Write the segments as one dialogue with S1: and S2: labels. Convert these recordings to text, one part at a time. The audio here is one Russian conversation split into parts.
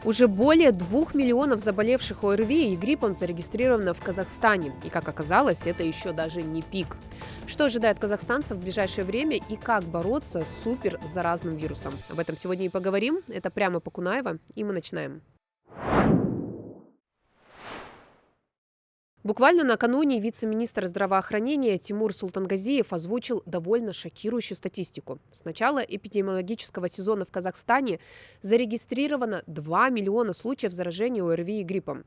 S1: Уже более 2 миллионов заболевших ОРВИ и гриппом зарегистрировано в Казахстане. И, как оказалось, это еще даже не пик. Что ожидает казахстанцев в ближайшее время и как бороться с суперзаразным вирусом? Об этом сегодня и поговорим. Это прямо по Кунаева, и мы начинаем. Буквально накануне вице-министр здравоохранения Тимур Султангазиев озвучил довольно шокирующую статистику. С начала эпидемиологического сезона в Казахстане зарегистрировано 2 миллиона случаев заражения ОРВИ и гриппом.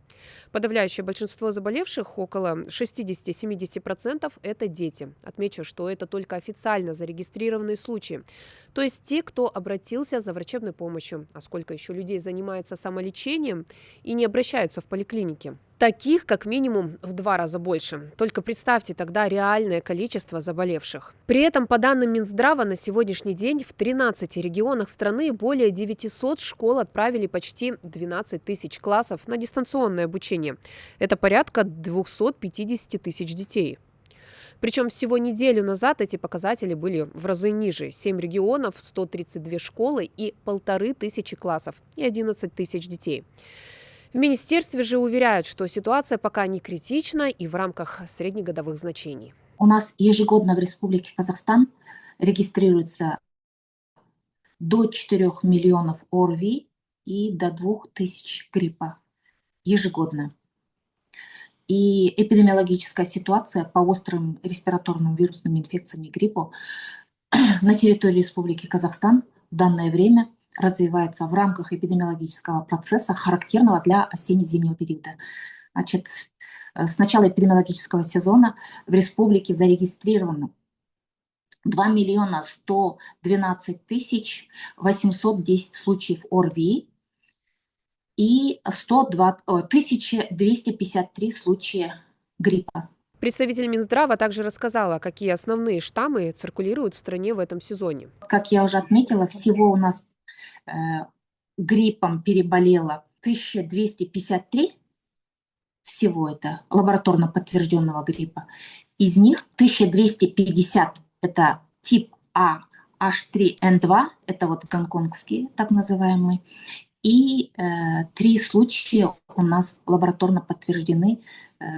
S1: Подавляющее большинство заболевших, около 60-70%, это дети. Отмечу, что это только официально зарегистрированные случаи. То есть те, кто обратился за врачебной помощью. А сколько еще людей занимается самолечением и не обращаются в поликлиники? Таких как минимум в 2 раза больше. Только представьте тогда реальное количество заболевших. При этом, по данным Минздрава, на сегодняшний день в 13 регионах страны более 900 школ отправили почти 12 тысяч классов на дистанционное обучение. Это порядка 250 тысяч детей. Причем всего неделю назад эти показатели были в разы ниже. 7 регионов, 132 школы и 1500 классов и 11 тысяч детей. В министерстве же уверяют, что ситуация пока не критична и в рамках среднегодовых значений.
S2: У нас ежегодно в Республике Казахстан регистрируется до 4 миллионов ОРВИ и до 2000 гриппа ежегодно. И эпидемиологическая ситуация по острым респираторным вирусным инфекциям и гриппу на территории Республики Казахстан в данное время развивается в рамках эпидемиологического процесса, характерного для осенне-зимнего периода. Значит, с начала эпидемиологического сезона в республике зарегистрировано 2 миллиона 112 тысяч 810 случаев ОРВИ и 1253 случая гриппа.
S1: Представитель Минздрава также рассказала, какие основные штаммы циркулируют в стране в этом сезоне.
S2: Как я уже отметила, всего у нас гриппом переболело 1253, всего это лабораторно подтвержденного гриппа. Из них 1250 это тип А, H3N2, это вот гонконгские так называемые. И 3 случая у нас лабораторно подтверждены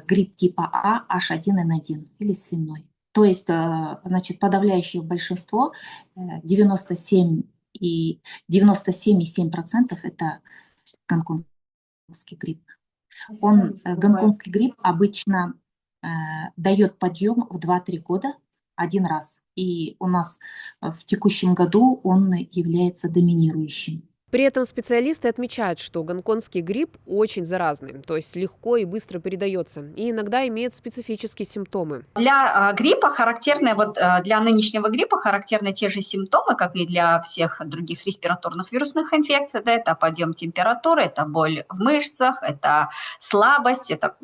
S2: грипп типа А, H1N1 или свиной. То есть, значит, подавляющее большинство, 97,7% это гонконгский грипп. Гонконгский грипп обычно дает подъем в 2-3 года один раз. И у нас в текущем году он является доминирующим.
S1: При этом специалисты отмечают, что гонконгский грипп очень заразный, то есть легко и быстро передается, и иногда имеет специфические симптомы.
S3: Для гриппа характерны, для нынешнего гриппа характерны те же симптомы, как и для всех других респираторных вирусных инфекций. Да, это подъем температуры, это боль в мышцах, это слабость, это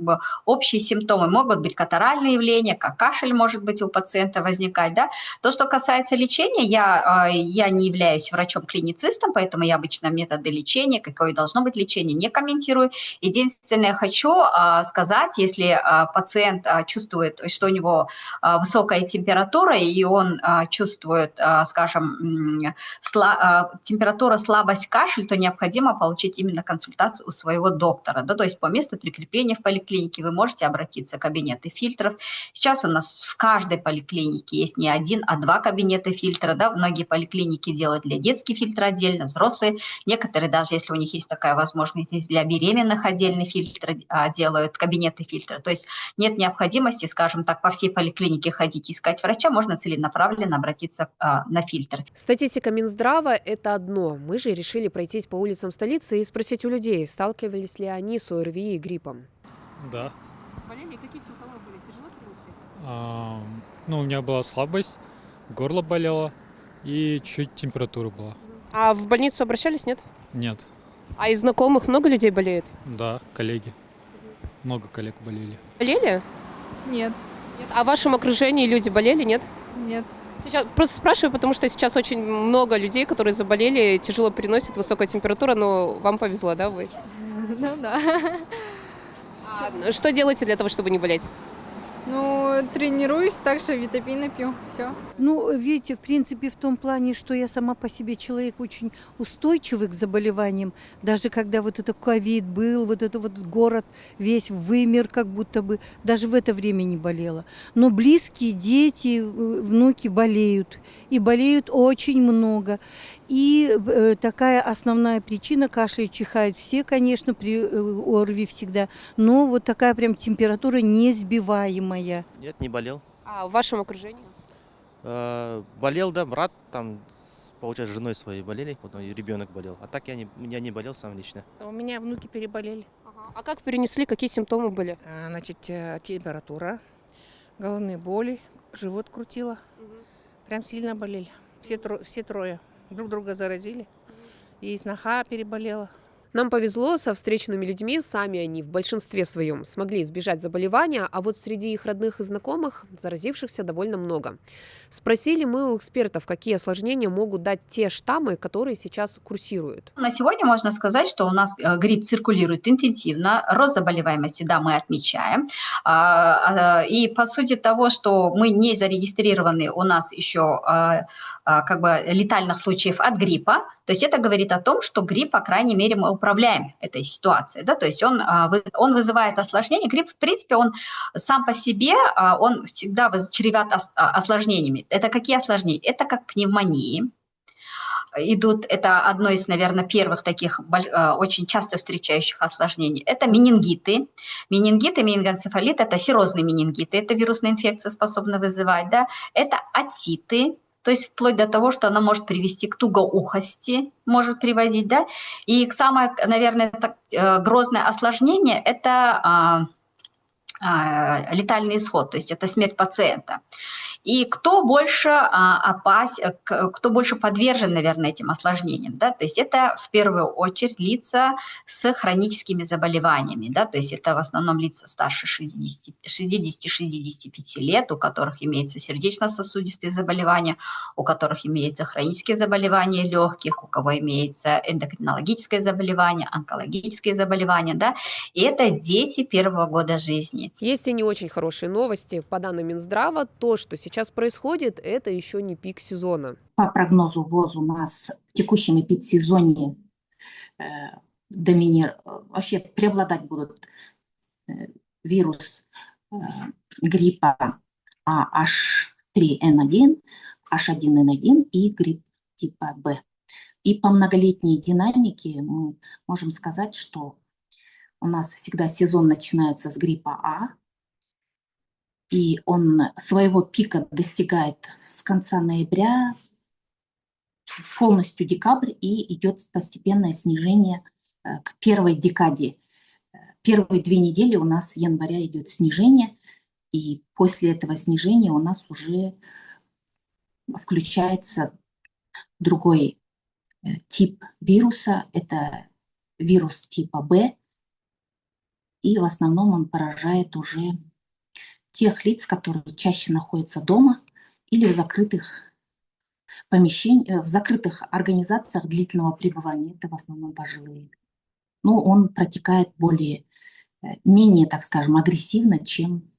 S3: общие симптомы. Могут быть катаральные явления, как кашель может быть у пациента возникать. Да. То, что касается лечения, я не являюсь врачом-клиницистом, поэтому я обычно методы лечения, какое должно быть лечение, не комментирую. Единственное, хочу сказать, если пациент чувствует, что у него высокая температура, и он чувствует, скажем, температура, слабость, кашель, то необходимо получить именно консультацию у своего доктора. Да, то есть по месту прикрепления в поликлинике вы можете обратиться в кабинеты фильтров. Сейчас у нас в каждой поликлинике есть не 1, а 2 кабинета фильтра. Да, многие поликлиники делают для детских фильтры отдельно, взрослые. Некоторые, даже если у них есть такая возможность, для беременных отдельный фильтр делают, кабинеты фильтра. То есть нет необходимости, скажем так, по всей поликлинике ходить искать врача, можно целенаправленно обратиться на фильтр.
S1: Статистика Минздрава – это одно. Мы же решили пройтись по улицам столицы и спросить у людей, сталкивались ли они с ОРВИ и гриппом.
S4: Да.
S1: Болели? Какие симптомы были? Тяжело перенесли?
S4: У меня была слабость, горло болело и чуть температура была.
S1: А в больницу обращались, нет?
S4: Нет.
S1: А из знакомых много людей болеет?
S4: Да, коллеги. Много коллег болели.
S1: Болели?
S5: Нет.
S1: Нет. А в вашем окружении люди болели, нет?
S5: Нет.
S1: Сейчас просто спрашиваю, потому что сейчас очень много людей, которые заболели, тяжело переносят, высокая температура, но вам повезло, да, вы?
S5: Ну да.
S1: Что делаете для того, чтобы не болеть?
S5: Ну, тренируюсь, также витамины пью. Все.
S6: Ну, видите, в принципе, в том плане, что я сама по себе человек очень устойчивый к заболеваниям. Даже когда вот это ковид был, вот это вот город весь вымер как будто бы, даже в это время не болела. Но близкие, дети, внуки болеют. И болеют очень много. И такая основная причина, кашляют, чихают все, конечно, при ОРВИ всегда. Но вот такая прям температура несбиваемая.
S7: Нет, не болел.
S1: А в вашем окружении?
S7: Болел, да, брат, там, получается, с женой своей болели, потом и ребенок болел. А так я не болел сам лично.
S8: У меня внуки переболели.
S1: Ага. А как перенесли, какие симптомы были?
S8: Значит, температура, головные боли, живот крутило. Прям сильно болели. Все трое друг друга заразили. И сноха переболела.
S1: Нам повезло со встреченными людьми, сами они в большинстве своем смогли избежать заболевания, а вот среди их родных и знакомых заразившихся довольно много. Спросили мы у экспертов, какие осложнения могут дать те штаммы, которые сейчас курсируют.
S3: На сегодня можно сказать, что у нас грипп циркулирует интенсивно, рост заболеваемости, да, мы отмечаем. И по сути того, что мы не зарегистрированы, у нас еще как бы летальных случаев от гриппа, то есть это говорит о том, что грипп, по крайней мере, мы управляем этой ситуацией, да, то есть он вызывает осложнения. Грипп, в принципе, он сам по себе, он всегда чреват осложнениями. Это какие осложнения? Это как пневмонии. Это одно из, наверное, первых таких очень часто встречающих осложнений. Это менингиты. Менингоэнцефалит – это серозные менингиты, это вирусная инфекция способна вызывать, да. Это отиты, то есть вплоть до того, что она может привести к тугоухости, может приводить, да. И самое, наверное, грозное осложнение – это летальный исход, то есть это смерть пациента. И кто больше кто больше подвержен, наверное, этим осложнениям, да, то есть это в первую очередь лица с хроническими заболеваниями, да, то есть это в основном лица старше 60-65 лет, у которых имеются сердечно-сосудистые заболевания, у которых имеются хронические заболевания легких, у кого имеется эндокринологическое заболевание, онкологические заболевания, да, и это дети первого года жизни.
S1: Есть и не очень хорошие новости. По данным Минздрава, то, что сейчас происходит, это еще не пик сезона.
S2: По прогнозу ВОЗ у нас в текущем эпидсезоне вообще преобладать будут вирус гриппа H3N1, H1N1 и грипп типа Б. И по многолетней динамике мы можем сказать, что у нас всегда сезон начинается с гриппа А, и он своего пика достигает с конца ноября, полностью декабрь, и идет постепенное снижение к первой декаде. Первые 2 недели у нас с января идет снижение, и после этого снижения у нас уже включается другой тип вируса, это вирус типа Б, и в основном он поражает уже тех лиц, которые чаще находятся дома или в закрытых помещениях, в закрытых организациях длительного пребывания. Это в основном пожилые. Но он протекает менее, так скажем, агрессивно, чем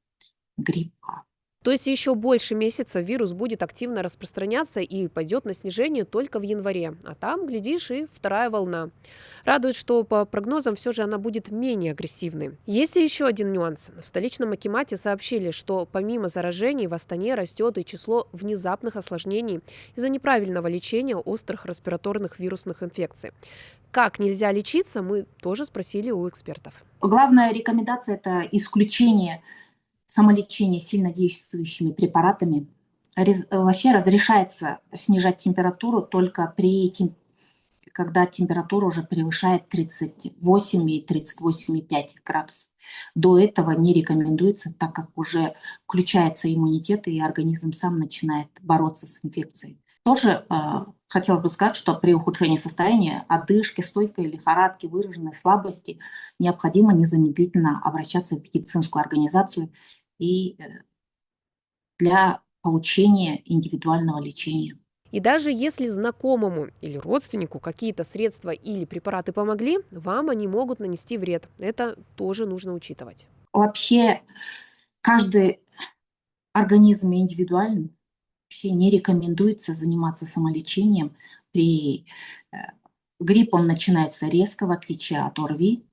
S2: грипп А.
S1: То есть еще больше месяца вирус будет активно распространяться и пойдет на снижение только в январе. А там, глядишь, и вторая волна. Радует, что по прогнозам все же она будет менее агрессивной. Есть и еще один нюанс. В столичном акимате сообщили, что помимо заражений в Астане растет и число внезапных осложнений из-за неправильного лечения острых респираторных вирусных инфекций. Как нельзя лечиться, мы тоже спросили у экспертов.
S2: Главная рекомендация – это исключение самолечение сильно действующими препаратами. Вообще разрешается снижать температуру только когда температура уже превышает 38 и 38,5 градусов. До этого не рекомендуется, так как уже включается иммунитет, и организм сам начинает бороться с инфекцией. Тоже хотелось бы сказать, что при ухудшении состояния, одышки, стойкой лихорадки, выраженной слабости необходимо незамедлительно обращаться в медицинскую организацию и для получения индивидуального лечения.
S1: И даже если знакомому или родственнику какие-то средства или препараты помогли, вам они могут нанести вред. Это тоже нужно учитывать.
S2: Вообще каждый организм индивидуален. Вообще не рекомендуется заниматься самолечением. При грипп он начинается резко, в отличие от ОРВИ.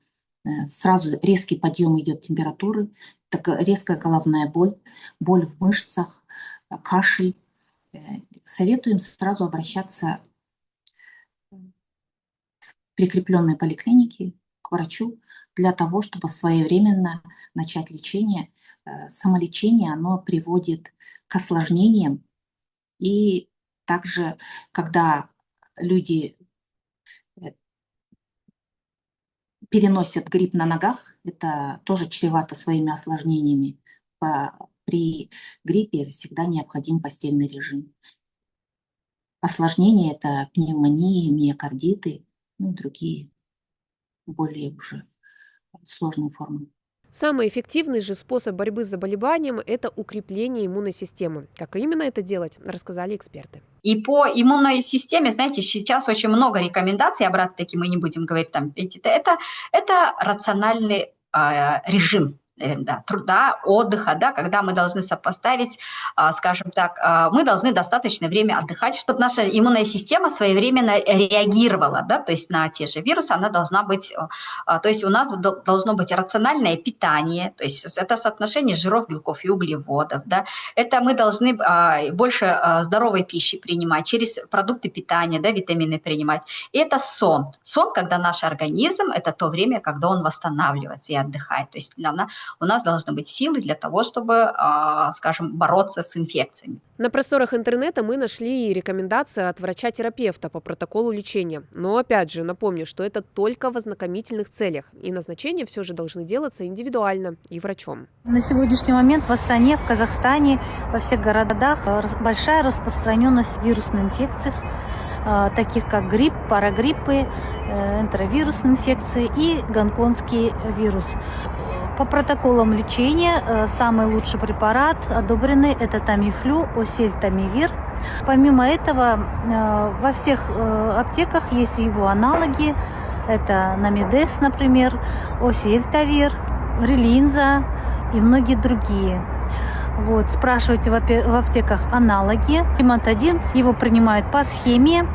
S2: Сразу резкий подъем идет температуры, резкая головная боль, боль в мышцах, кашель. Советуем сразу обращаться в прикрепленной поликлинике к врачу для того, чтобы своевременно начать лечение. Самолечение, оно приводит к осложнениям. И также, когда люди переносят грипп на ногах, это тоже чревато своими осложнениями. При гриппе всегда необходим постельный режим. Осложнения – это пневмонии, миокардиты, ну и другие более уже сложные формы.
S1: Самый эффективный же способ борьбы с заболеванием – это укрепление иммунной системы. Как именно это делать, рассказали эксперты.
S3: И по иммунной системе, знаете, сейчас очень много рекомендаций, обратно-таки мы не будем говорить там, это рациональный режим. Да, труда, отдыха, да, когда мы должны сопоставить, скажем так, мы должны достаточное время отдыхать, чтобы наша иммунная система своевременно реагировала, да, то есть на те же вирусы она должна быть, то есть у нас должно быть рациональное питание, то есть это соотношение жиров, белков и углеводов, да, это мы должны больше здоровой пищи принимать, через продукты питания, да, витамины принимать, и это сон, когда наш организм, это то время, когда он восстанавливается и отдыхает, то есть у нас должны быть силы для того, чтобы, скажем, бороться с инфекциями.
S1: На просторах интернета мы нашли рекомендации от врача-терапевта по протоколу лечения. Но опять же напомню, что это только в ознакомительных целях. И назначения все же должны делаться индивидуально и врачом.
S9: На сегодняшний момент в Астане, в Казахстане, во всех городах большая распространенность вирусных инфекций, таких как грипп, парагриппы, энтеровирусные инфекции и гонконгский вирус. По протоколам лечения самый лучший препарат одобренный – это Тамифлю, Осельтамивир. Помимо этого, во всех аптеках есть его аналоги. Это Намидес, например, Осельтавир, Релинза и многие другие. Вот, спрашивайте в аптеках аналоги. Гематодин, его принимают по схеме.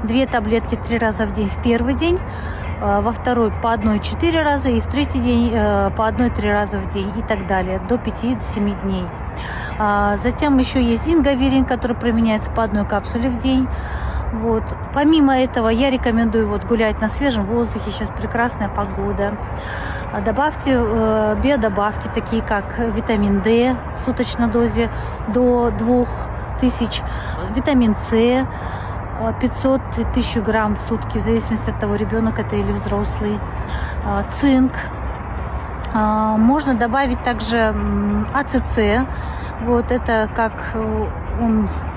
S9: 2 таблетки 3 раза в день в первый день, во второй по 1-4 раза и в третий день по 1-3 раза в день и так далее, до 5-7 дней. Затем еще есть ингаверин, который применяется по 1 капсуле в день. Вот. Помимо этого я рекомендую гулять на свежем воздухе, сейчас прекрасная погода. Добавьте биодобавки, такие как витамин D в суточной дозе до 2000, витамин С 500-1000 грамм в сутки, в зависимости от того, ребенок это или взрослый, цинк. Можно добавить также АЦЦ. Вот это как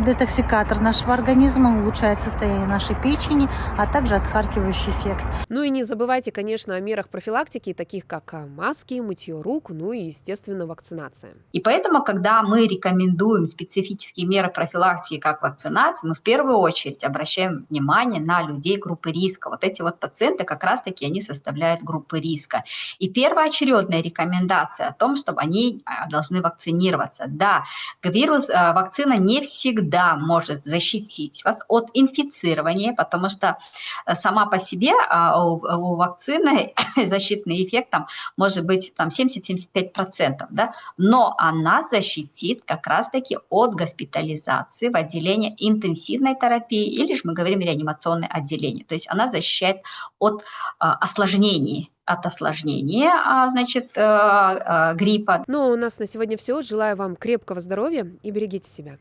S9: детоксикатор нашего организма, улучшает состояние нашей печени, а также отхаркивающий эффект.
S1: Ну и не забывайте, конечно, о мерах профилактики, таких как маски, мытье рук, ну и, естественно, вакцинация.
S3: И поэтому, когда мы рекомендуем специфические меры профилактики, как вакцинация, мы в первую очередь обращаем внимание на людей группы риска. Вот эти пациенты как раз-таки они составляют группы риска. И первоочередная рекомендация о том, чтобы они должны вакцинироваться. Да, вакцина не всегда может защитить вас от инфицирования, потому что сама по себе у вакцины защитный эффект может быть 70-75%, да? Но она защитит как раз-таки от госпитализации в отделение интенсивной терапии или же мы говорим реанимационное отделение. То есть она защищает от осложнений. Гриппа.
S1: Ну, у нас на сегодня все. Желаю вам крепкого здоровья и берегите себя.